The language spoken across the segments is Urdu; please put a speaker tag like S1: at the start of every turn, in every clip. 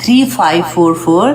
S1: 3544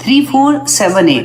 S1: 3478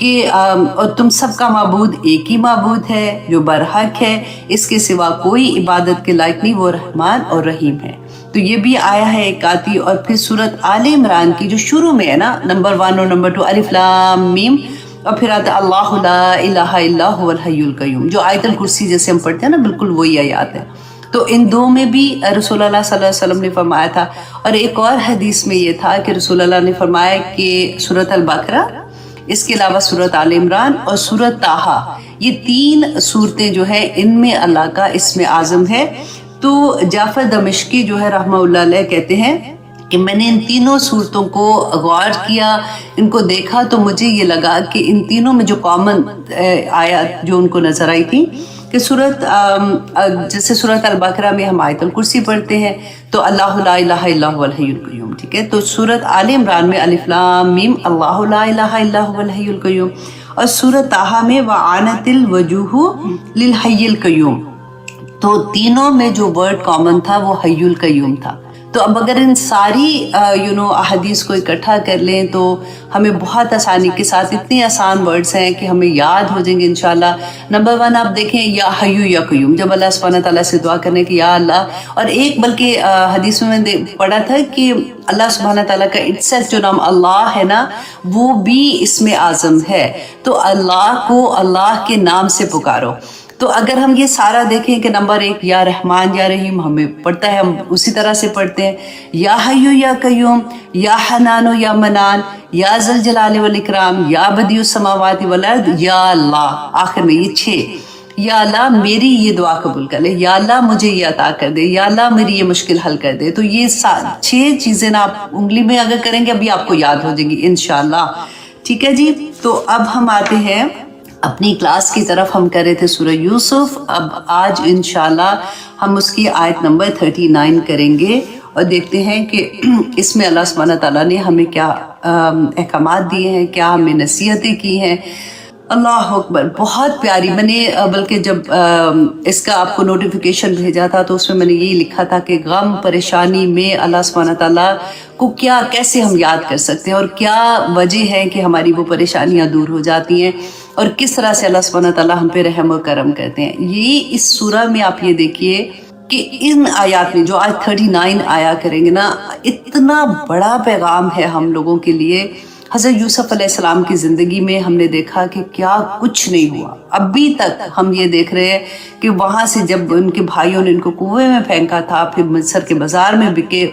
S1: کہ اور تم سب کا معبود ایک ہی معبود ہے جو برحق ہے، اس کے سوا کوئی عبادت کے لائق نہیں، وہ رحمان اور رحیم ہے۔ تو یہ بھی آیا ہے ایک آتی۔ اور پھر سورت آل عمران کی جو شروع میں ہے نا، نمبر 1 اور نمبر 2 الف لام میم، اور پھر آتا ہے اللہ لا الہ الا هو الحی القیوم، جو آیت الکرسی جیسے ہم پڑھتے ہیں نا، بالکل وہی آیات ہے۔ تو ان دو میں بھی رسول اللہ صلی اللہ علیہ وسلم نے فرمایا تھا۔ اور ایک اور حدیث میں یہ تھا کہ رسول اللہ نے فرمایا کہ سورت البقرہ، اس کے علاوہ سورت آل عمران اور سورت طٰہٰ، یہ 3 صورتیں جو ہیں ان میں اللہ کا اسم اعظم ہے۔ تو جعفر دمشقی جو ہے رحمہ اللہ علیہ کہتے ہیں کہ میں نے ان تینوں صورتوں کو غور کیا، ان کو دیکھا، تو مجھے یہ لگا کہ ان تینوں میں جو کامن آیات جو ان کو نظر آئی تھی کہ جیسے سورت البقرہ میں ہم آیت الکرسی پڑھتے ہیں تو اللہ لا الہ الا هو الحی القیوم، ٹھیک ہے۔ تو سورت آل عمران میں الف لام میم اللہ لا الہ الا هو الحی القیوم، اور سورت طٰہٰ میں وعنت الوجوہ للحی القیوم۔ تو تینوں میں جو ورڈ کامن تھا وہ حی القیوم تھا۔ تو اب اگر ان ساری احادیث کو اکٹھا کر لیں تو ہمیں بہت آسانی کے ساتھ اتنے آسان ورڈز ہیں کہ ہمیں یاد ہو جائیں گے انشاءاللہ۔ نمبر 1 آپ دیکھیں یا حیو یا قیوم، جب اللہ سبحانہ تعالیٰ سے دعا کرنے کہ یا اللہ، اور ایک بلکہ حدیث میں نے پڑھا تھا کہ اللہ سبحانہ تعالیٰ کا اٹسیلف جو نام اللہ ہے نا، وہ بھی اسم اعظم ہے۔ تو اللہ کو اللہ کے نام سے پکارو۔ تو اگر ہم یہ سارا دیکھیں کہ نمبر 1 یا رحمان یا رحیم ہمیں پڑھتا ہے، ہم اسی طرح سے پڑھتے ہیں یا حیو یا قیوم، یا حنان یا منان، یا ذل جلال والاکرام، یا بدیع السماوات والارض، یا اللہ، آخر میں یہ 6۔ یا اللہ میری یہ دعا قبول کر لے، یا اللہ مجھے یہ عطا کر دے، یا اللہ میری یہ مشکل حل کر دے۔ تو یہ 6 چیزیں نا آپ انگلی میں اگر کریں گے ابھی آپ کو یاد ہو جائیں گی انشاءاللہ، ٹھیک ہے جی۔ تو اب ہم آتے ہیں اپنی کلاس کی طرف۔ ہم کر رہے تھے سورہ یوسف، اب آج انشاءاللہ ہم اس کی آیت نمبر 39 کریں گے اور دیکھتے ہیں کہ اس میں اللہ سبحانہ تعالیٰ نے ہمیں کیا احکامات دیے ہیں، کیا ہمیں نصیحتیں کی ہیں۔ اللہ اکبر، بہت پیاری۔ میں نے بلکہ جب اس کا آپ کو نوٹیفیکیشن بھیجا تھا تو اس میں نے یہی لکھا تھا کہ غم پریشانی میں اللہ سبحانہ تعالیٰ کو کیسے ہم یاد کر سکتے ہیں اور کیا وجہ ہے کہ ہماری وہ پریشانیاں دور ہو جاتی ہیں، اور کس طرح سے اللہ سبحانہ تعالیٰ ہم پہ رحم و کرم کرتے ہیں۔ یہ اس سورہ میں آپ یہ دیکھیے کہ ان آیات میں جو آج 39 آیا کریں گے نا، اتنا بڑا پیغام ہے ہم لوگوں کے لیے۔ حضرت یوسف علیہ السلام کی زندگی میں ہم نے دیکھا کہ کیا کچھ نہیں ہوا، ابھی تک ہم یہ دیکھ رہے ہیں کہ وہاں سے جب ان کے بھائیوں نے ان کو کنویں میں پھینکا تھا، پھر مصر کے بازار میں بکے،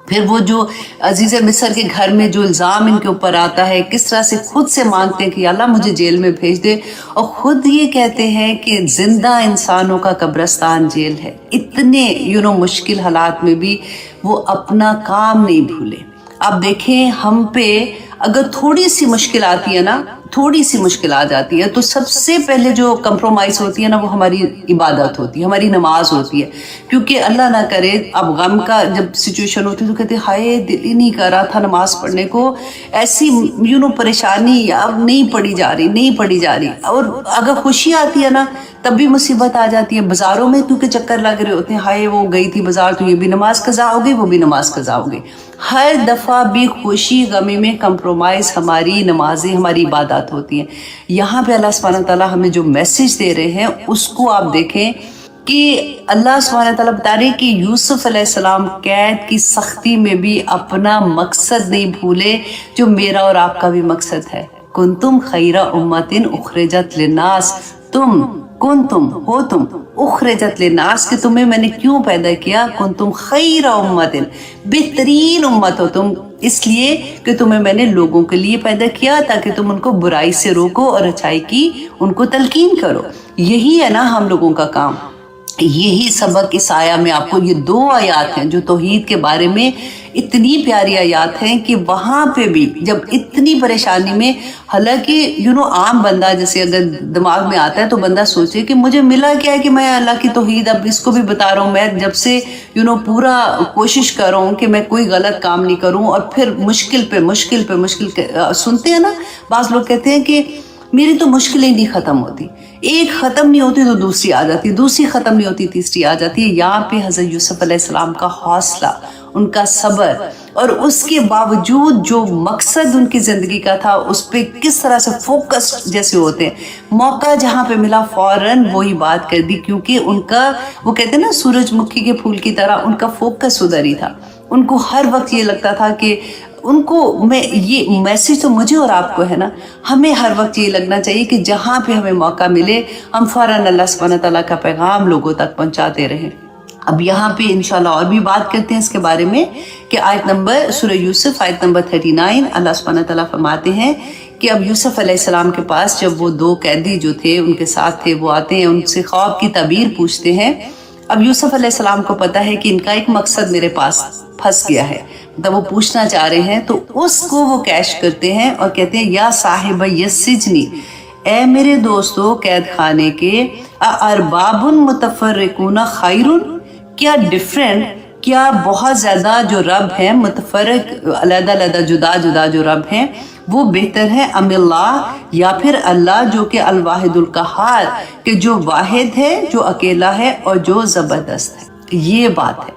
S1: پھر وہ جو عزیز مصر کے گھر میں جو الزام ان کے اوپر آتا ہے، کس طرح سے خود سے مانگتے ہیں کہ اللہ مجھے جیل میں بھیج دے، اور خود یہ کہتے ہیں کہ زندہ انسانوں کا قبرستان جیل ہے۔ اتنے مشکل حالات میں بھی وہ اپنا کام نہیں بھولے۔ آپ دیکھیں ہم پہ اگر تھوڑی سی مشکل آتی ہے نا، تھوڑی سی مشکل آ جاتی ہے تو سب سے پہلے جو کمپرومائز ہوتی ہے نا وہ ہماری عبادت ہوتی ہے، ہماری نماز ہوتی ہے، کیونکہ اللہ نہ کرے اب غم کا جب سچویشن ہوتی ہے تو کہتے ہیں ہائے دل ہی نہیں کر رہا تھا نماز پڑھنے کو، ایسی پریشانی اب نہیں پڑھی جا رہی۔ اور اگر خوشی آتی ہے نا تب بھی مصیبت آ جاتی ہے۔ بازاروں میں کیونکہ چکر لگ رہے ہوتے ہیں، ہائے وہ گئی تھی بازار تو یہ بھی نماز قضا ہو گئی، وہ بھی نماز قضا ہو گئی۔ ہر دفعہ بھی خوشی غمی میں کمپرومائز ہماری نمازیں، ہماری عبادات ہوتی ہیں۔ یہاں پہ اللہ سبحانہ تعالیٰ ہمیں جو میسج دے رہے ہیں اس کو آپ دیکھیں کہ اللہ سبحانہ تعالیٰ بتا رہے ہیں کہ یوسف علیہ السلام قید کی سختی میں بھی اپنا مقصد نہیں بھولے، جو میرا اور آپ کا بھی مقصد ہے۔ کنتم خیر امت اخرجت للناس، تم اخرجت للناس، کہ تمہیں میں نے کیوں پیدا کیا؟ کنتم خیر امت، بہترین امت ہو تم، اس لیے کہ تمہیں میں نے لوگوں کے لیے پیدا کیا تاکہ تم ان کو برائی سے روکو اور اچھائی کی ان کو تلقین کرو۔ یہی ہے نا ہم لوگوں کا کام۔ یہی سبق اس آیا میں آپ کو، یہ 2 آیات ہیں جو توحید کے بارے میں اتنی پیاری آیات ہیں کہ وہاں پہ بھی جب اتنی پریشانی میں، حالانکہ عام بندہ جیسے اگر دماغ میں آتا ہے تو بندہ سوچے کہ مجھے ملا کیا ہے کہ میں اللہ کی توحید اب اس کو بھی بتا رہا ہوں، میں جب سے پورا کوشش کر رہا ہوں کہ میں کوئی غلط کام نہیں کروں، اور پھر مشکل پہ مشکل سنتے ہیں نا، بعض لوگ کہتے ہیں کہ میری تو مشکلیں نہیں ختم ہوتی، ایک ختم نہیں ہوتی تو دوسری آ جاتی، دوسری ختم نہیں ہوتی تیسری آ جاتی ہے۔ یہاں پہ حضرت یوسف علیہ السلام کا حوصلہ، ان کا صبر، اور اس کے باوجود جو مقصد ان کی زندگی کا تھا اس پہ کس طرح سے فوکس جیسے ہوتے ہیں، موقع جہاں پہ ملا فوراً وہی بات کر دی، کیونکہ ان کا وہ کہتے ہیں نا سورج مکھی کے پھول کی طرح ان کا فوکس ادھر ہی تھا. ان کو ہر وقت یہ لگتا تھا کہ ان کو یہ میسج تو مجھے اور آپ کو ہے نا، ہمیں ہر وقت یہ لگنا چاہیے کہ جہاں پہ ہمیں موقع ملے ہم فوراً اللہ سبحانہ تعالیٰ کا پیغام لوگوں تک پہنچاتے رہیں. اب یہاں پہ انشاءاللہ اور بھی بات کرتے ہیں اس کے بارے میں کہ آیت نمبر سورہ یوسف آیت نمبر 39 اللہ سبحانہ تعالیٰ فرماتے ہیں کہ اب یوسف علیہ السلام کے پاس جب وہ 2 قیدی جو تھے ان کے ساتھ تھے وہ آتے ہیں، ان سے خواب کی تعبیر پوچھتے ہیں. اب یوسف علیہ السلام کو پتا ہے کہ ان کا ایک مقصد میرے پاس پھنس گیا ہے، مطلب وہ پوچھنا چاہ رہے ہیں، تو اس کو وہ کیش کرتے ہیں اور کہتے ہیں یا صاحب یسجنی، اے میرے دوستو قید خانے کے، ارباب متفرقون خیر، کیا ڈیفرنٹ، کیا بہت زیادہ جو رب ہیں متفرق علیحدہ علیحدہ جدا جدا جو رب ہیں وہ بہتر ہے، ام اللہ، یا پھر اللہ جو کہ الواحد القہار، کہ جو واحد ہے، جو اکیلا ہے اور جو زبردست ہے. یہ بات ہے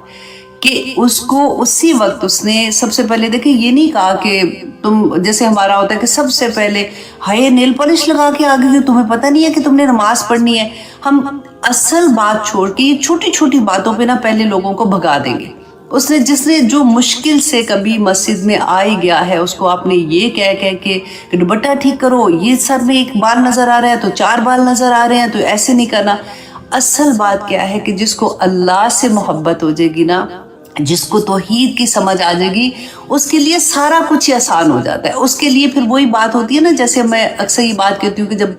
S1: کہ اس کو اسی وقت اس نے سب سے پہلے دیکھیں یہ نہیں کہا کہ تم جیسے ہمارا ہوتا ہے کہ سب سے پہلے ہائے نیل پالش لگا کے آگے کہ تمہیں پتہ نہیں ہے کہ تم نے نماز پڑھنی ہے. ہم اصل بات چھوڑ کے یہ چھوٹی چھوٹی باتوں پہ نا پہلے لوگوں کو بھگا دیں گے. جس نے جو مشکل سے کبھی مسجد میں آ ہی گیا ہے اس کو آپ نے یہ کہہ کے کہ دوپٹہ ٹھیک کرو، یہ سر میں ایک بال نظر آ رہا ہے تو 4 بال نظر آ رہے ہیں تو ایسے نہیں کرنا. اصل بات کیا ہے کہ جس کو اللہ سے محبت ہو جائے گی نا، جس کو توحید کی سمجھ آ جائے گی، اس کے لیے سارا کچھ آسان ہو جاتا ہے. اس کے لیے پھر وہی بات ہوتی ہے نا، جیسے میں اکثر یہ بات کہتی ہوں کہ جب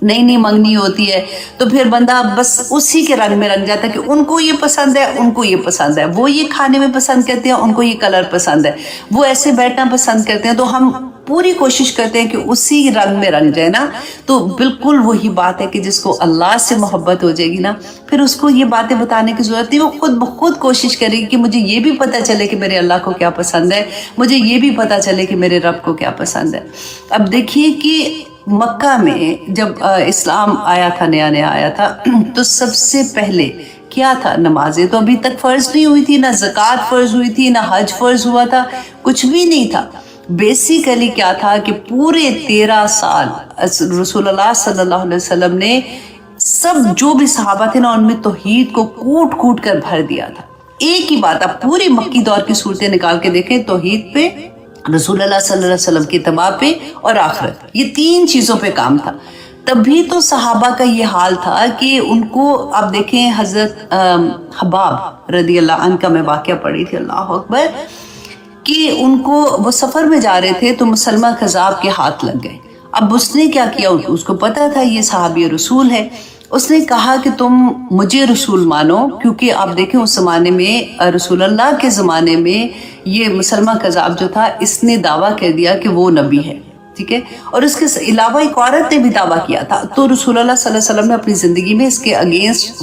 S1: نئی منگنی ہوتی ہے تو پھر بندہ بس اسی کے رنگ میں رنگ جاتا ہے کہ ان کو یہ پسند ہے، ان کو یہ پسند ہے، وہ یہ کھانے میں پسند کرتے ہیں، ان کو یہ کلر پسند ہے، وہ ایسے بیٹھنا پسند کرتے ہیں، تو ہم پوری کوشش کرتے ہیں کہ اسی رنگ میں رنگ جائے نا. تو بالکل وہی بات ہے کہ جس کو اللہ سے محبت ہو جائے گی نا، پھر اس کو یہ باتیں بتانے کی ضرورت نہیں، وہ خود بخود کوشش کرے گی کہ مجھے یہ بھی پتہ چلے کہ میرے اللہ کو کیا پسند ہے، مجھے یہ بھی پتہ چلے کہ میرے رب کو کیا پسند ہے. اب دیکھیے کہ مکہ میں جب اسلام آیا تھا، نیا آیا تھا، تو سب سے پہلے کیا تھا؟ نمازیں تو ابھی تک فرض نہیں ہوئی تھی، نہ زکوٰۃ فرض ہوئی تھی، نہ حج فرض ہوا تھا، کچھ بھی نہیں تھا. بیسیکلی کیا تھا کہ پورے 13 سال رسول اللہ صلی اللہ علیہ وسلم نے سب جو بھی صحابہ تھے نا ان میں توحید کو کوٹ کوٹ کر بھر دیا تھا. ایک ہی بات، آپ پوری مکی دور کی صورتیں نکال کے دیکھیں، توحید پہ، رسول اللہ صلی اللہ علیہ وسلم کی اتباع پہ اور آخرت، یہ 3 چیزوں پہ کام تھا. تبھی تو صحابہ کا یہ حال تھا کہ ان کو آپ دیکھیں حضرت حباب رضی اللہ عنہ کا میں واقعہ پڑھی تھی، اللہ اکبر، کہ ان کو وہ سفر میں جا رہے تھے تو مسلمہ کذاب کے ہاتھ لگ گئے. اب اس نے کیا کیا، اس کو پتا تھا یہ صحابی رسول ہے، اس نے کہا کہ تم مجھے رسول مانو، کیونکہ آپ دیکھیں اس زمانے میں رسول اللہ کے زمانے میں یہ مسلمہ کذاب جو تھا اس نے دعویٰ کر دیا کہ وہ نبی ہے، ٹھیک ہے، اور اس کے علاوہ ایک عورت نے بھی دعویٰ کیا تھا. تو رسول اللہ صلی اللہ علیہ وسلم نے اپنی زندگی میں اس کے اگینسٹ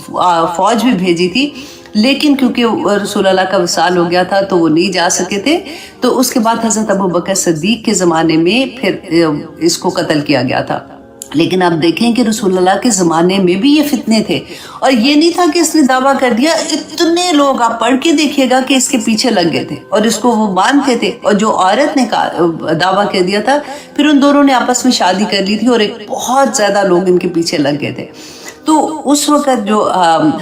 S1: فوج بھی بھیجی تھی، لیکن کیونکہ رسول اللہ کا وصال ہو گیا تھا تو وہ نہیں جا سکے تھے. تو اس کے بعد حضرت ابو بکر صدیق کے زمانے میں پھر اس کو قتل کیا گیا تھا. لیکن آپ دیکھیں کہ رسول اللہ کے زمانے میں بھی یہ فتنے تھے، اور یہ نہیں تھا کہ اس نے دعویٰ کر دیا، اتنے لوگ آپ پڑھ کے دیکھیے گا کہ اس کے پیچھے لگ گئے تھے اور اس کو وہ مانتے تھے. اور جو عورت نے دعویٰ کر دیا تھا پھر ان دونوں نے آپس میں شادی کر لی تھی اور ایک بہت زیادہ لوگ ان کے پیچھے لگ گئے تھے. تو اس وقت جو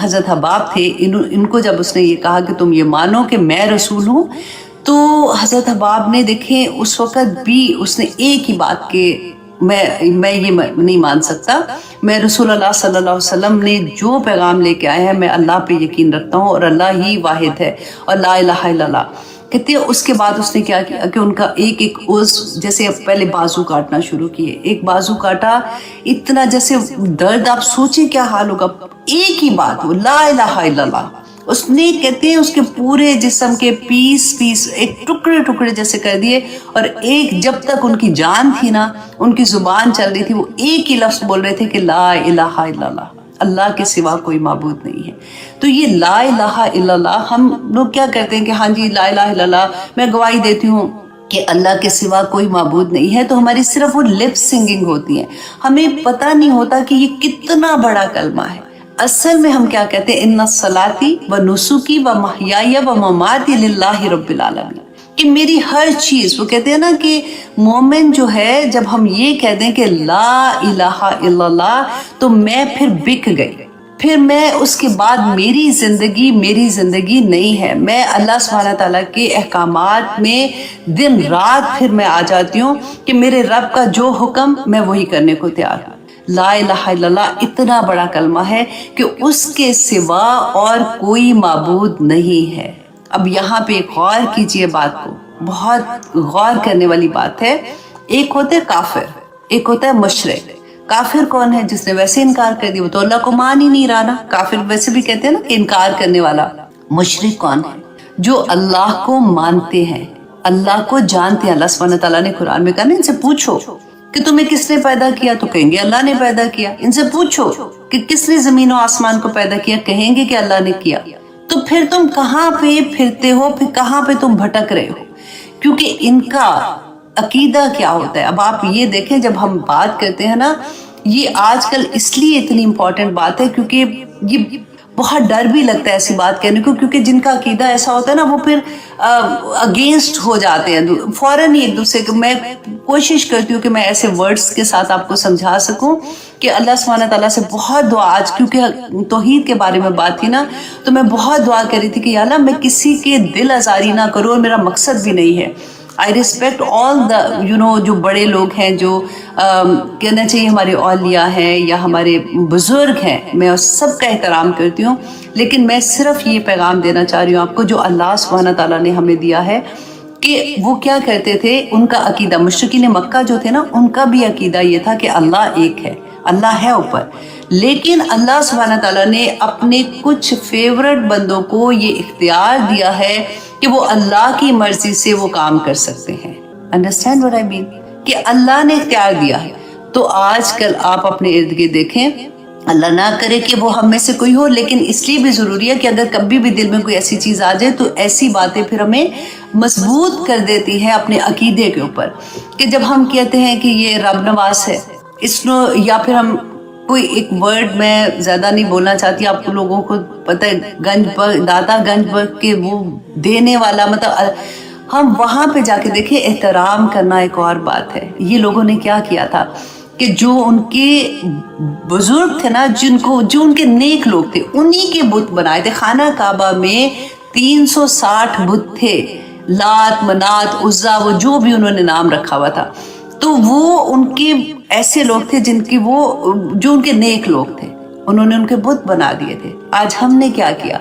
S1: حضرت حباب تھے، ان کو جب اس نے یہ کہا کہ تم یہ مانو کہ میں رسول ہوں، تو حضرت حباب نے دیکھیں اس وقت بھی اس نے ایک ہی بات کہ میں یہ نہیں مان سکتا، میں رسول اللہ صلی اللہ علیہ وسلم نے جو پیغام لے کے آیا ہے میں اللہ پہ یقین رکھتا ہوں اور اللہ ہی واحد ہے اور لا الہ الا اللہ کہتے ہیں. اس کے بعد اس نے کیا کیا کہ ان کا ایک جیسے پہلے بازو کاٹنا شروع کیے، ایک بازو کاٹا، اتنا جیسے درد، آپ سوچیں کیا حال ہوگا. ایک ہی بات، لا الہ الا اللہ، اس نے کہتے ہیں اس کے پورے جسم کے پیس ایک ٹکڑے جیسے کر دیے. اور ایک جب تک ان کی جان تھی نا، ان کی زبان چل رہی تھی، وہ ایک ہی لفظ بول رہے تھے کہ لا الہ الا اللہ، اللہ کے سوا کوئی معبود نہیں ہے. تو یہ لا الہ الا اللہ، ہم لوگ کیا کرتے ہیں کہ ہاں جی لا الہ الا اللہ، میں گواہی دیتی ہوں کہ اللہ کے سوا کوئی معبود نہیں ہے، تو ہماری صرف وہ لپ سنگنگ ہوتی ہے، ہمیں پتہ نہیں ہوتا کہ یہ کتنا بڑا کلمہ ہے. اصل میں ہم کیا کہتے ہیں، ان صلاتی و نسکی و محیای و مماتی للہ رب العالمین، کہ میری ہر چیز، وہ کہتے ہیں نا کہ مومن جو ہے جب ہم یہ کہہ دیں کہ لا الہ الا اللہ تو میں پھر بک گئی، پھر میں اس کے بعد میری زندگی نہیں ہے، میں اللہ سبحانہ تعالیٰ کے احکامات میں دن رات پھر میں آ جاتی ہوں کہ میرے رب کا جو حکم میں وہی کرنے کو تیار ہوں۔ لا الہ الا اللہ اتنا بڑا کلمہ ہے کہ اس کے سوا اور کوئی معبود نہیں ہے۔ اب یہاں پہ غور کیجئے بات کو، بہت غور کرنے والی بات ہے۔ ایک ہوتا ہے کافر، ایک ہوتا ہے مشرک۔ کافر کون ہے؟ جس نے ویسے انکار کر دیا، وہ تو اللہ کو مان ہی نہیں رہا نا، کافر ویسے بھی کہتے ہیں نا کہ انکار کرنے والا۔ مشرک کون ہے؟ جو اللہ کو مانتے ہیں، اللہ کو جانتے ہیں۔ اللہ سبحانہ تعالیٰ نے قرآن میں کہا نا، ان سے پوچھو کہ تمہیں کس نے پیدا کیا، تو کہیں گے اللہ نے پیدا کیا۔ ان سے پوچھو کہ کس نے زمین و آسمان کو پیدا کیا، کہیں گے کہ اللہ نے کیا۔ تو پھر تم کہاں پہ پھرتے ہو، پھر کہاں پہ تم بھٹک رہے ہو؟ کیونکہ ان کا عقیدہ کیا ہوتا ہے۔ اب آپ یہ دیکھیں، جب ہم بات کرتے ہیں نا، یہ آج کل اس لیے اتنی امپورٹنٹ بات ہے کیونکہ یہ بہت ڈر بھی لگتا ہے ایسی بات کہنے کو، کیونکہ جن کا عقیدہ ایسا ہوتا ہے نا، وہ پھر اگینسٹ ہو جاتے ہیں فوراً ہی ایک دوسرے کو۔ میں کوشش کرتی ہوں کہ میں ایسے ورڈز کے ساتھ آپ کو سمجھا سکوں کہ اللہ سبحانہ تعالیٰ سے بہت دعا، آج کیونکہ توحید کے بارے میں بات تھی نا، تو میں بہت دعا کر رہی تھی کہ یا اللہ میں کسی کے دل آزاری نہ کروں، اور میرا مقصد بھی نہیں ہے۔ I respect all the جو بڑے لوگ ہیں، جو کہنا چاہیے ہمارے اولیاء ہیں یا ہمارے بزرگ ہیں، میں اس سب کا احترام کرتی ہوں، لیکن میں صرف یہ پیغام دینا چاہ رہی ہوں آپ کو جو اللہ سبحانہ تعالیٰ نے ہمیں دیا ہے، کہ وہ کیا کرتے تھے۔ ان کا عقیدہ، مشرکین مکہ جو تھے نا، ان کا بھی عقیدہ یہ تھا کہ اللہ ایک ہے، اللہ ہے اوپر، لیکن اللہ سبحانہ تعالیٰ نے اپنے کچھ فیورٹ بندوں کو یہ اختیار دیا ہے کہ وہ اللہ کی مرضی سے وہ کام کر سکتے ہیں۔ Understand what I mean؟ کہ اللہ نے اختیار دیا ہے۔ تو آج کل آپ اپنے ارد گرد دیکھیں، اللہ نہ کرے کہ وہ ہم میں سے کوئی ہو، لیکن اس لیے بھی ضروری ہے کہ اگر کبھی بھی دل میں کوئی ایسی چیز آ جائے تو ایسی باتیں پھر ہمیں مضبوط کر دیتی ہیں اپنے عقیدے کے اوپر، کہ جب ہم کہتے ہیں کہ یہ رب نواز ہے، یا پھر ہم کوئی ایک ورڈ میں زیادہ نہیں بولنا چاہتی، آپ لوگوں کو پتہ ہے داتا گنج بخش کے وہ دینے والا، مطلب ہم وہاں پہ جا کے دیکھیں، احترام کرنا ایک اور بات ہے۔ یہ لوگوں نے کیا کیا تھا کہ جو ان کے بزرگ تھے نا، جو ان کے نیک لوگ تھے، انہی کے بت بنائے تھے۔ خانہ کعبہ میں 360 بت تھے، لات، منات، عزا، وہ جو بھی انہوں نے نام رکھا ہوا تھا، تو وہ ان کے ایسے لوگ تھے جو ان کے نیک لوگ تھے، انہوں نے ان کے بت بنا دیے تھے۔ آج ہم نے کیا کیا؟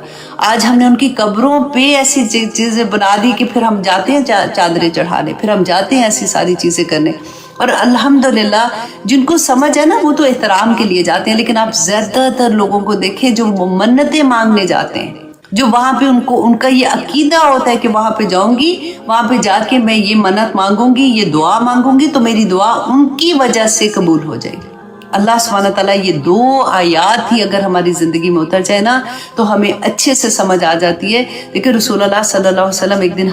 S1: آج ہم نے ان کی قبروں پہ ایسی چیزیں بنا دی کہ پھر ہم جاتے ہیں چادریں چڑھانے، پھر ہم جاتے ہیں ایسی ساری چیزیں کرنے۔ اور الحمدللہ جن کو سمجھ ہے نا، وہ تو احترام کے لیے جاتے ہیں، لیکن آپ زیادہ تر لوگوں کو دیکھیں جو منتیں مانگنے جاتے ہیں، جو وہاں پہ ان کا یہ عقیدہ ہوتا ہے کہ وہاں پہ جاؤں گی، وہاں پہ جا کے میں یہ منت مانگوں گی، یہ دعا مانگوں گی، تو میری دعا ان کی وجہ سے قبول ہو جائے گی۔ اللہ سبحانہ تعالیٰ یہ 2 آیات ہی اگر ہماری زندگی میں اتر جائے نا، تو ہمیں اچھے سے سمجھ آ جاتی ہے۔ لیکن رسول اللہ صلی اللہ علیہ وسلم ایک دن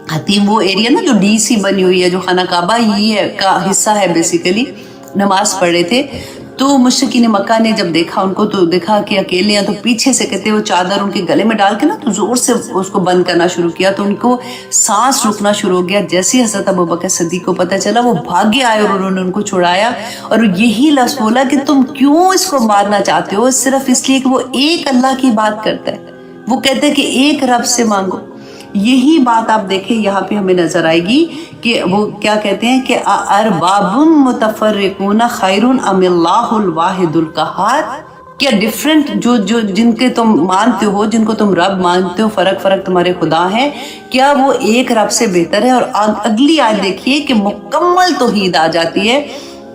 S1: حتیم وہ ایریا نا جو ڈی سی بنی ہوئی ہے، جو خانہ کعبہ ہی ہے کا حصہ ہے بیسیکلی، نماز پڑھ رہے تھے، تو مشرکین مکہ نے جب دیکھا ان کو، تو دیکھا کہ اکیلے ہیں، تو پیچھے سے کہتے وہ چادر ان کے گلے میں ڈال کے نا، تو زور سے اس کو بند کرنا شروع کیا، تو ان کو سانس رکنا شروع ہو گیا۔ جیسے ہی حضرت ابوبکر صدیق کو پتہ چلا، وہ بھاگے آئے اور انہوں نے ان کو چھڑایا، اور یہی لفظ بولا کہ تم کیوں اس کو مارنا چاہتے ہو؟ صرف اس لیے کہ وہ ایک اللہ کی بات کرتا ہے، وہ کہتے ہیں کہ ایک رب سے مانگو۔ یہی بات آپ دیکھیں یہاں پہ ہمیں نظر آئے گی کہ وہ کیا کہتے ہیں کہ ارباب متفرقون خیر ام اللہ الواحد القہار، کیا ڈفرنٹ جو جن کے تم مانتے ہو، جن کو تم رب مانتے ہو، فرق تمہارے خدا ہیں، کیا وہ ایک رب سے بہتر ہے؟ اور اگلی آیت دیکھیے کہ مکمل توحید آ جاتی ہے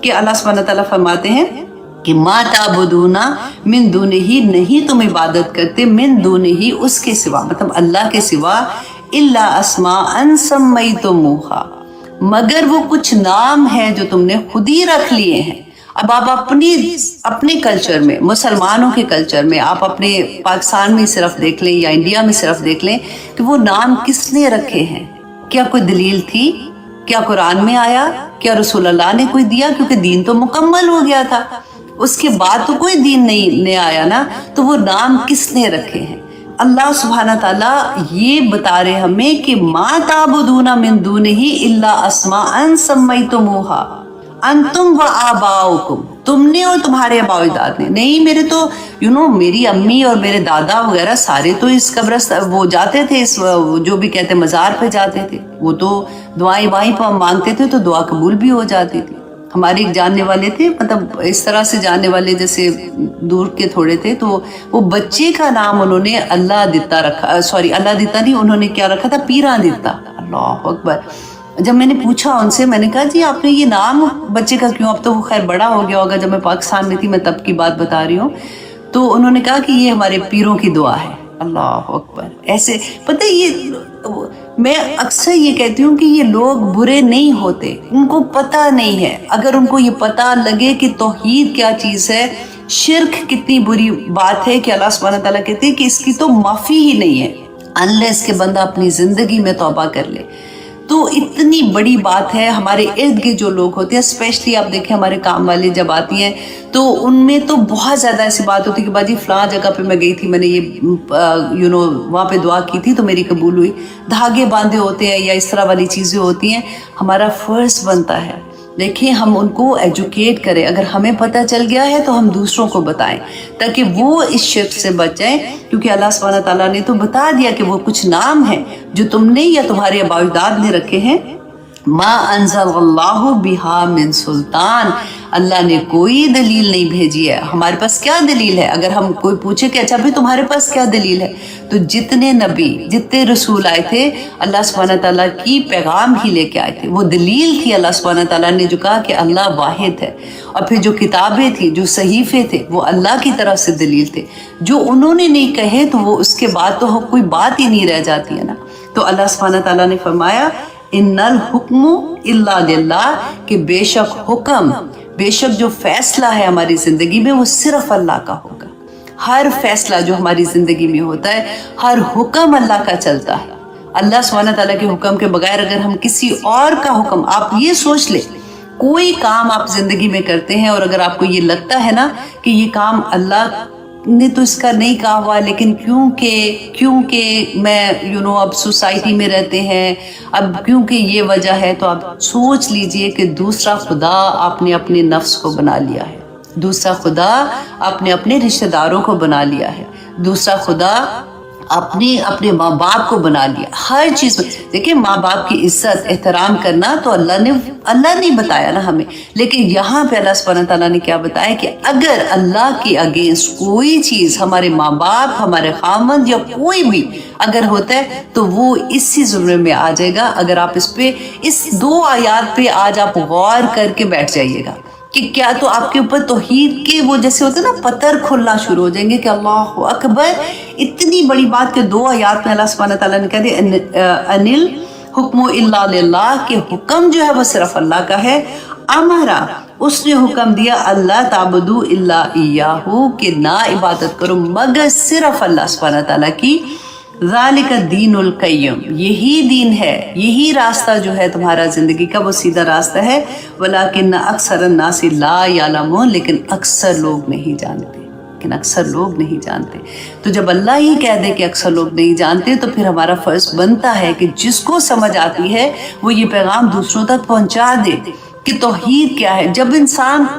S1: کہ اللہ سبحانہ تعالیٰ فرماتے ہیں کہ ما تعبدون من دونہ، نہیں تم عبادت کرتے، من دونہ اس کے سوا، مطلب اللہ کے سوا، الا اسماء سمیتموہا، مگر وہ کچھ نام ہیں جو تم نے خود ہی رکھ لیے ہیں۔ اب آپ اپنے کلچر میں، مسلمانوں کے کلچر میں، آپ اپنے پاکستان میں صرف دیکھ لیں یا انڈیا میں صرف دیکھ لیں کہ وہ نام کس نے رکھے ہیں۔ کیا کوئی دلیل تھی؟ کیا قرآن میں آیا؟ کیا رسول اللہ نے کوئی دیا؟ کیونکہ دین تو مکمل ہو گیا تھا، اس کے بعد تو کوئی دین نہیں آیا نا، تو وہ نام کس نے رکھے ہیں؟ اللہ سبحانہ تعالیٰ یہ بتا رہے ہمیں کہ ما تعبدون من دونہ الا اسماء سمیتموہا انتم و آباؤکم، تم نے اور تمہارے آباء و اجداد نے. نہیں، میرے تو میری امی اور میرے دادا وغیرہ سارے تو اس قبرستان وہ جاتے تھے، اس جو بھی کہتے مزار پہ جاتے تھے، وہ تو دعائیں وہیں پہ مانگتے تھے تو دعا قبول بھی ہو جاتی تھی. ہمارے ایک جاننے والے تھے، مطلب اس طرح سے جاننے والے جیسے دور کے تھوڑے تھے، تو وہ بچے کا نام انہوں نے اللہ دتا رکھا، اللہ دتا نہیں، انہوں نے کیا رکھا تھا، پیراں دتا. اللہ اکبر. جب میں نے پوچھا ان سے، میں نے کہا جی آپ نے یہ نام بچے کا کیوں؟ اب تو وہ خیر بڑا ہو گیا ہوگا، جب میں پاکستان میں تھی میں تب کی بات بتا رہی ہوں. تو انہوں نے کہا کہ یہ ہمارے پیروں کی دعا ہے. اللہ اکبر. ایسے پتہ یہ میں اکثر یہ کہتی ہوں کہ یہ لوگ برے نہیں ہوتے، ان کو پتہ نہیں ہے. اگر ان کو یہ پتہ لگے کہ توحید کیا چیز ہے، شرک کتنی بری بات ہے، کہ اللہ سبحانہ تعالیٰ کہتے ہیں کہ اس کی تو معافی ہی نہیں ہے انلیس کہ بندہ اپنی زندگی میں توبہ کر لے. تو اتنی بڑی بات ہے. ہمارے ارد گرد جو لوگ ہوتے ہیں، اسپیشلی آپ دیکھیں ہمارے کام والے جب آتی ہیں تو ان میں تو بہت زیادہ ایسی بات ہوتی ہے کہ باجی فلاں جگہ پہ میں گئی تھی، میں نے یہ وہاں پہ دعا کی تھی تو میری قبول ہوئی. دھاگے باندھے ہوتے ہیں یا اس طرح والی چیزیں ہوتی ہیں. ہمارا فرض بنتا ہے دیکھیں ہم ان کو ایجوکیٹ کریں. اگر ہمیں پتہ چل گیا ہے تو ہم دوسروں کو بتائیں تاکہ وہ اس شرک سے بچ جائیں. کیونکہ اللہ سبحانہ تعالیٰ نے تو بتا دیا کہ وہ کچھ نام ہیں جو تم نے یا تمہارے آباء و اجداد نے رکھے ہیں. ما انزل اللہ بہا من سلطان، اللہ نے کوئی دلیل نہیں بھیجی ہے. ہمارے پاس کیا دلیل ہے؟ اگر ہم کوئی پوچھے کہ اچھا بھی تمہارے پاس کیا دلیل ہے، تو جتنے نبی جتنے رسول آئے تھے اللہ سبحانہ تعالیٰ کی پیغام ہی لے کے آئے تھے. وہ دلیل تھی اللہ سبحانہ تعالیٰ نے جو کہا کہ اللہ واحد ہے. اور پھر جو کتابیں تھیں، جو صحیفے تھے، وہ اللہ کی طرف سے دلیل تھے. جو انہوں نے نہیں کہے تو وہ اس کے بعد تو کوئی بات ہی نہیں رہ جاتی ہے نا. تو اللہ سبحانہ تعالیٰ نے فرمایا ان الحکم الا للہ، کہ بے شک حکم، بے شک جو فیصلہ ہے ہماری زندگی میں وہ صرف اللہ کا ہوگا. ہر فیصلہ جو ہماری زندگی میں ہوتا ہے، ہر حکم اللہ کا چلتا ہے. اللہ سبحانہ تعالیٰ کے حکم کے بغیر اگر ہم کسی اور کا حکم، آپ یہ سوچ لیں کوئی کام آپ زندگی میں کرتے ہیں اور اگر آپ کو یہ لگتا ہے نا کہ یہ کام اللہ نے تو اس کا نہیں کہا ہوا، لیکن کیونکہ میں اب سوسائٹی میں رہتے ہیں، اب کیونکہ یہ وجہ ہے، تو آپ سوچ لیجئے کہ دوسرا خدا آپ نے اپنے نفس کو بنا لیا ہے، دوسرا خدا آپ نے اپنے رشتہ داروں کو بنا لیا ہے، دوسرا خدا اپنے ماں باپ کو بنا لیا. ہر چیز میں دیکھیں ماں باپ کی عزت احترام کرنا تو اللہ نے بتایا نا ہمیں. لیکن یہاں پہ اللہ سبحانہ تعالیٰ نے کیا بتایا کہ اگر اللہ کے اگینسٹ کوئی چیز، ہمارے ماں باپ، ہمارے خامند یا کوئی بھی اگر ہوتا ہے تو وہ اسی زمرے میں آ جائے گا. اگر آپ اس 2 آیات پہ آج آپ غور کر کے بیٹھ جائیے گا کہ کیا، تو آپ کے اوپر توحید کے وہ جیسے ہوتے ہیں نا پتھر کھلنا شروع ہو جائیں گے کہ اللہ اکبر. اتنی بڑی بات کہ 2 آیات میں اللہ سبحانہ تعالیٰ نے کہا دیا انل حکم الا للہ، کہ حکم جو ہے وہ صرف اللہ کا ہے. امرا، اس نے حکم دیا اللہ تعبدو الا ایاہ، کہ نہ عبادت کرو مگر صرف اللہ سبحانہ تعالیٰ کی. ذالک الدین القیم، یہی دین ہے، یہی راستہ جو ہے تمہارا زندگی کا وہ سیدھا راستہ ہے. ولیکن اکثر الناس لا یعلمون، لیکن اکثر لوگ نہیں جانتے، تو جب اللہ ہی کہہ دے کہ اکثر لوگ نہیں جانتے تو پھر ہمارا فرض بنتا ہے کہ جس کو سمجھ آتی ہے وہ یہ پیغام دوسروں تک پہنچا دے کہ توحید کیا ہے. جب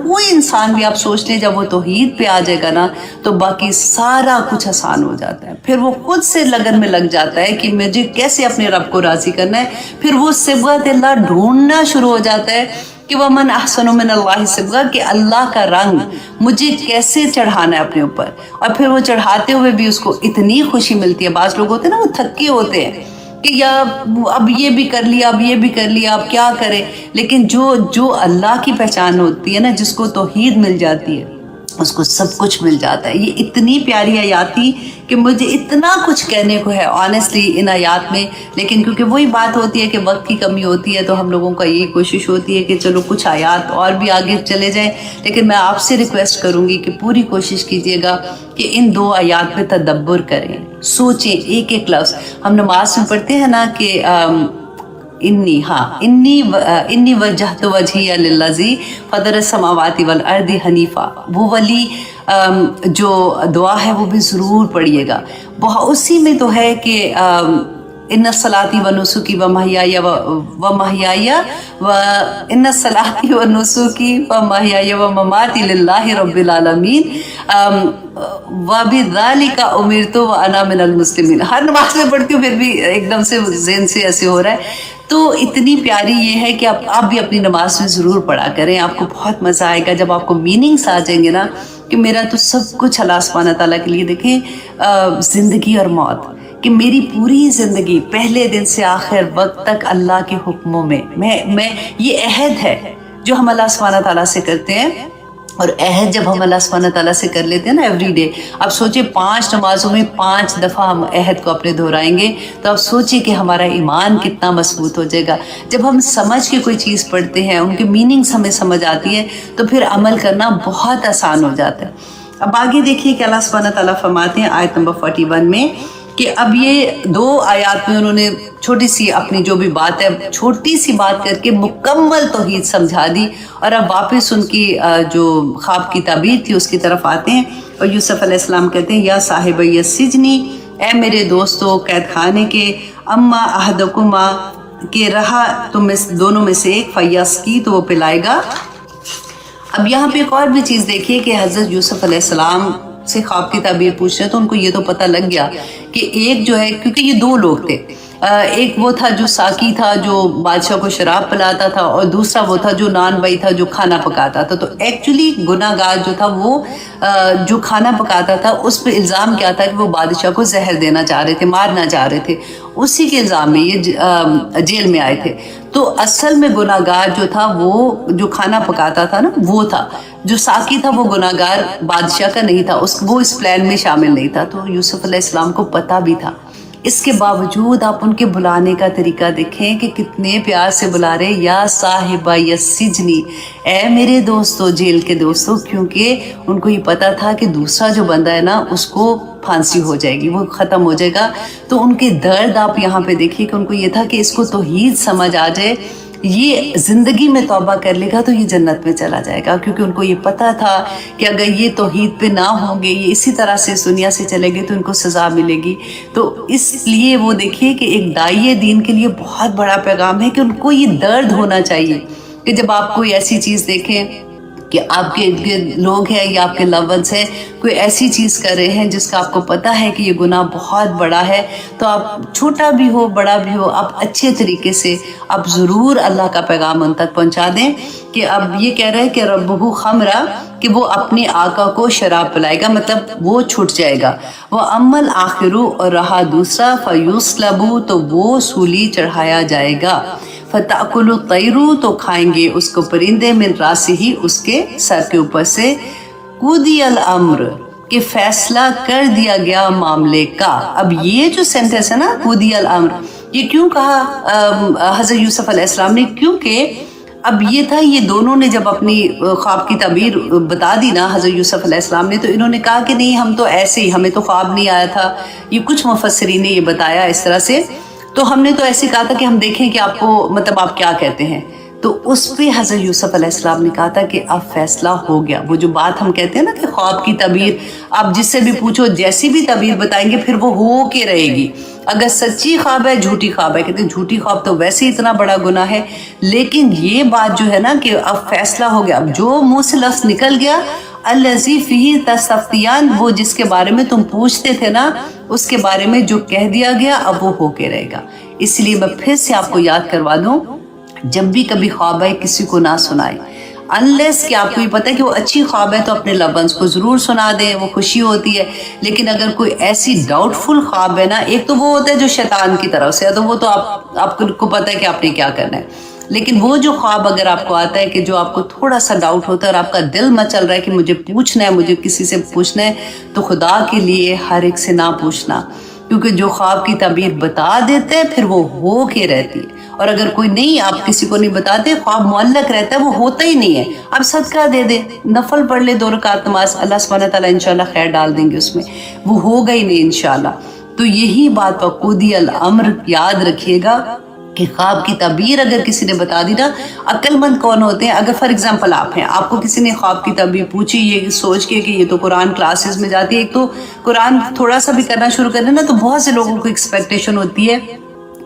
S1: کوئی انسان بھی آپ سوچ لیں جب وہ توحید پہ آ جائے گا نا تو باقی سارا کچھ آسان ہو جاتا ہے. پھر وہ خود سے لگن میں لگ جاتا ہے کہ مجھے کیسے اپنے رب کو راضی کرنا ہے. پھر وہ صبغۃ اللہ ڈھونڈنا شروع ہو جاتا ہے کہ وَمَنْ أَحْسَنُ مِنَ اللَّهِ صِبْغَةً، کہ اللہ کا رنگ مجھے کیسے چڑھانا ہے اپنے اوپر. اور پھر وہ چڑھاتے ہوئے بھی اس کو اتنی خوشی ملتی ہے. بعض لوگ ہوتے ہیں نا وہ تھکے ہوتے ہیں کہ یا اب یہ بھی کر لیا، اب یہ بھی کر لیا، اب کیا کرے. لیکن جو اللہ کی پہچان ہوتی ہے نا، جس کو توحید مل جاتی ہے اس کو سب کچھ مل جاتا ہے. یہ اتنی پیاری آیات تھی کہ مجھے اتنا کچھ کہنے کو ہے آنیسٹلی ان آیات میں، لیکن کیونکہ وہی بات ہوتی ہے کہ وقت کی کمی ہوتی ہے تو ہم لوگوں کا یہی کوشش ہوتی ہے کہ چلو کچھ آیات اور بھی آگے چلے جائیں. لیکن میں آپ سے ریکویسٹ کروں گی کہ پوری کوشش کیجیے گا کہ ان 2 آیات پہ تدبر کریں، سوچیں ایک ایک لفظ. ہم نماز میں پڑھتے ہیں نا کہ انی وجہت وجہی للذی فطر السماوات والارض حنیفا، وہ والی جو دعا ہے وہ بھی ضرور پڑھیے گا. اسی میں تو ہے کہ ان صلاتی و نسکی و محیایا و محیایا و ان صلاتی و نسکی و محیایا و مماتی للہ رب العالمین و بذالک امرت و انا من المسلمین. ہر نماز میں پڑھتی ہوں پھر بھی ایک دم سے ذہن سے ایسے ہو رہا ہے. تو اتنی پیاری یہ ہے کہ آپ بھی اپنی نماز میں ضرور پڑھا کریں. آپ کو بہت مزہ آئے گا جب آپ کو میننگس آ جائیں گے نا کہ میرا تو سب کچھ اللہ سبحانہ تعالیٰ کے لیے. دیکھیں زندگی اور موت، کہ میری پوری زندگی پہلے دن سے آخر وقت تک اللہ کے حکموں میں یہ عہد ہے جو ہم اللہ سبحانہ تعالیٰ سے کرتے ہیں. اور عہد جب ہم اللہ سبحانہ تعالیٰ سے کر لیتے ہیں نا ایوری ڈے، اب سوچیں 5 نمازوں میں 5 دفعہ ہم عہد کو اپنے دہرائیں گے تو اب سوچیں کہ ہمارا ایمان کتنا مضبوط ہو جائے گا. جب ہم سمجھ کے کوئی چیز پڑھتے ہیں، ان کے میننگس ہمیں سمجھ آتی ہے تو پھر عمل کرنا بہت آسان ہو جاتا ہے. اب آگے دیکھیے کہ اللہ سبحانہ تعالیٰ فرماتے ہیں آیت نمبر 41 میں کہ اب یہ 2 آیات میں انہوں نے چھوٹی سی اپنی جو بھی بات ہے چھوٹی سی بات کر کے مکمل توحید سمجھا دی. اور اب واپس ان کی جو خواب کی تعبیر تھی اس کی طرف آتے ہیں. اور یوسف علیہ السلام کہتے ہیں یا صاحب السجنی، اے میرے دوستو قید خانے کے، اما احدکما، کہ رہا تم دونوں میں سے ایک، فیسقی، تو وہ پلائے گا. اب یہاں پہ ایک اور بھی چیز دیکھیے کہ حضرت یوسف علیہ السلام سے خواب کی تعبیر پوچھ رہے تو ان کو یہ تو پتہ لگ گیا کہ ایک جو ہے، کیونکہ یہ 2 لوگ تھے، ایک وہ تھا جو ساقی تھا جو بادشاہ کو شراب پلاتا تھا، اور دوسرا وہ تھا جو نان بھائی تھا جو کھانا پکاتا تھا. تو ایکچولی گناہ گار جو تھا وہ جو کھانا پکاتا تھا اس پہ الزام کیا تھا کہ وہ بادشاہ کو زہر دینا چاہ رہے تھے، مارنا چاہ رہے تھے. اسی کے الزام میں یہ جیل میں آئے تھے. تو اصل میں گناہ گار جو تھا وہ جو کھانا پکاتا تھا نا وہ تھا، جو ساقی تھا وہ گناہ گار بادشاہ کا نہیں تھا، وہ اس پلان میں شامل نہیں تھا. تو یوسف علیہ السلام کو پتہ بھی تھا. اس کے باوجود آپ ان کے بلانے کا طریقہ دیکھیں کہ کتنے پیار سے بلا رہے، یا صاحبہ السجنی، اے میرے دوستو، جیل کے دوستو. کیونکہ ان کو یہ پتا تھا کہ دوسرا جو بندہ ہے نا اس کو پھانسی ہو جائے گی، وہ ختم ہو جائے گا. تو ان کے درد آپ یہاں پہ دیکھیے کہ ان کو یہ تھا کہ اس کو توحید سمجھ آ جائے، یہ زندگی میں توبہ کر لے گا تو یہ جنت میں چلا جائے گا. کیونکہ ان کو یہ پتا تھا کہ اگر یہ توحید پہ نہ ہوں گے، یہ اسی طرح سے اس دنیا سے چلے گے تو ان کو سزا ملے گی. تو اس لیے وہ دیکھیے کہ ایک داعی دین کے لیے بہت بڑا پیغام ہے کہ ان کو یہ درد ہونا چاہیے کہ جب آپ کوئی ایسی چیز دیکھیں کہ آپ کے ارد گرد لوگ ہیں یا آپ کے لو ونس ہیں کوئی ایسی چیز کر رہے ہیں جس کا آپ کو پتہ ہے کہ یہ گناہ بہت بڑا ہے، تو آپ چھوٹا بھی ہو بڑا بھی ہو آپ اچھے طریقے سے آپ ضرور اللہ کا پیغام ان تک پہنچا دیں. کہ اب یہ کہہ رہے ہیں کہ ربہ خمرہ، کہ وہ اپنے آقا کو شراب پلائے گا، مطلب وہ چھٹ جائے گا. وہ امل آخرو، اور رہا دوسرا، فیوسلبو، تو وہ سولی چڑھایا جائے گا. فتأکل الطیر، تو کھائیں گے اس کو پرندے، من راسہ، اس کے سر کے اوپر سے. قضی الامر، کہ فیصلہ کر دیا گیا معاملے کا. اب یہ جو سینٹنس ہے نا قضی الامر، یہ کیوں کہا حضرت یوسف علیہ السلام نے؟ کیونکہ اب یہ تھا، یہ دونوں نے جب اپنی خواب کی تعبیر بتا دی نا حضرت یوسف علیہ السلام نے، تو انہوں نے کہا کہ نہیں ہم تو ایسے ہی، ہمیں تو خواب نہیں آیا تھا. یہ کچھ مفسرین نے یہ بتایا اس طرح سے، تو ہم نے تو ایسے کہا تھا کہ ہم دیکھیں کہ آپ کو مطلب آپ کیا کہتے ہیں. تو اس پہ حضرت یوسف علیہ السلام نے کہا تھا کہ اب فیصلہ ہو گیا. وہ جو بات ہم کہتے ہیں نا کہ خواب کی تعبیر آپ جس سے بھی پوچھو جیسی بھی تعبیر بتائیں گے پھر وہ ہو کے رہے گی. اگر سچی خواب ہے، جھوٹی خواب ہے، کہتے ہیں جھوٹی خواب تو ویسے ہی اتنا بڑا گناہ ہے، لیکن یہ بات جو ہے نا کہ اب فیصلہ ہو گیا، اب جو منہ سے لفظ نکل گیا، الذی فیہ تستفتیان، وہ جس کے بارے میں تم پوچھتے تھے نا اس کے بارے میں جو کہہ دیا گیا اب وہ ہو کے رہے گا. اس لیے میں پھر سے آپ کو یاد کروا دوں، جب بھی کبھی خواب آئے کسی کو نہ سنائیں، انلیس کہ آپ کو یہ پتہ ہے کہ وہ اچھی خواب ہے تو اپنے لو ونس کو ضرور سنا دیں، وہ خوشی ہوتی ہے. لیکن اگر کوئی ایسی ڈاؤٹ فل خواب ہے نا، ایک تو وہ ہوتا ہے جو شیطان کی طرف سے ہے، تو وہ تو آپ کو پتہ ہے کہ آپ نے کیا کرنا ہے. لیکن وہ جو خواب اگر آپ کو آتا ہے کہ جو آپ کو تھوڑا سا ڈاؤٹ ہوتا ہے اور آپ کا دل مچل رہا ہے کہ مجھے پوچھنا ہے، مجھے کسی سے پوچھنا ہے، تو خدا کے لیے ہر ایک سے نہ پوچھنا، کیونکہ جو خواب کی تعبیر بتا دیتے ہیں پھر وہ ہو کے رہتی ہے. اور اگر کوئی نہیں، آپ کسی کو نہیں بتاتے، خواب معلق رہتا ہے، وہ ہوتا ہی نہیں ہے. آپ صدقہ دے دیں، نفل پڑھ لے 2 رکعت نماز، اللہ سبحانہ تعالیٰ انشاءاللہ خیر ڈال دیں گے اس میں، وہ ہوگا ہی نہیں انشاءاللہ. تو یہی بات قضی الامر یاد رکھیے گا کہ خواب کی تعبیر اگر کسی نے بتا دی نا، عقل مند کون ہوتے ہیں؟ اگر فار ایگزامپل آپ ہیں، آپ کو کسی نے خواب کی تعبیر پوچھی یہ سوچ کے کہ یہ تو قرآن کلاسز میں جاتی ہے، ایک تو قرآن تھوڑا سا بھی کرنا شروع کر دیں نا تو بہت سے لوگوں کو ایکسپیکٹیشن ہوتی ہے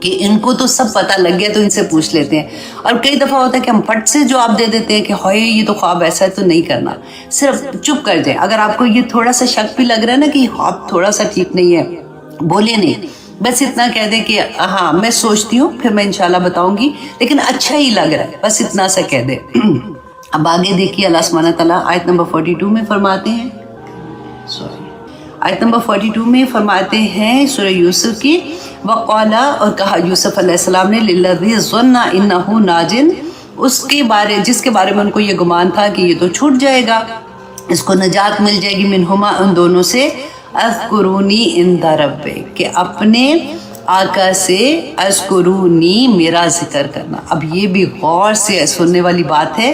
S1: کہ ان کو تو سب پتہ لگ گیا تو ان سے پوچھ لیتے ہیں، اور کئی دفعہ ہوتا ہے کہ ہم پھٹ سے جواب دے دیتے ہیں کہ ہوئے یہ تو خواب ایسا ہے تو نہیں کرنا، صرف چپ کر جائیں۔ اگر آپ کو یہ تھوڑا سا شک بھی لگ رہا ہے نا کہ یہ خواب تھوڑا سا ٹھیک نہیں ہے، بولے نہیں، بس اتنا کہہ دیں کہ ہاں میں سوچتی ہوں پھر میں انشاءاللہ بتاؤں گی، لیکن اچھا ہی لگ رہا ہے، بس اتنا سا کہہ دیں۔ اب آگے دیکھیے اللہ سبحانہ تعالیٰ آیت نمبر 42 میں فرماتے ہیں، آیت نمبر 42 میں فرماتے ہیں سورہ یوسف کی، وقالا، اور کہا یوسف علیہ السلام نے، للذی ظن انہ ناج، اس کے بارے جس کے بارے میں ان کو یہ گمان تھا کہ یہ تو چھوٹ جائے گا، اس کو نجات مل جائے گی، منہما، ان دونوں سے، اذکرونی عند ربک، کہ اپنے آقا سے اذکرونی، میرا ذکر کرنا۔ اب یہ بھی غور سے سننے والی بات ہے،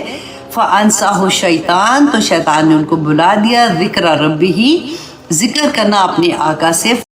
S1: فانساہ الشیطان، تو شیطان نے ان کو بلا دیا، ذکر ربہ، ذکر کرنا اپنے آقا سے،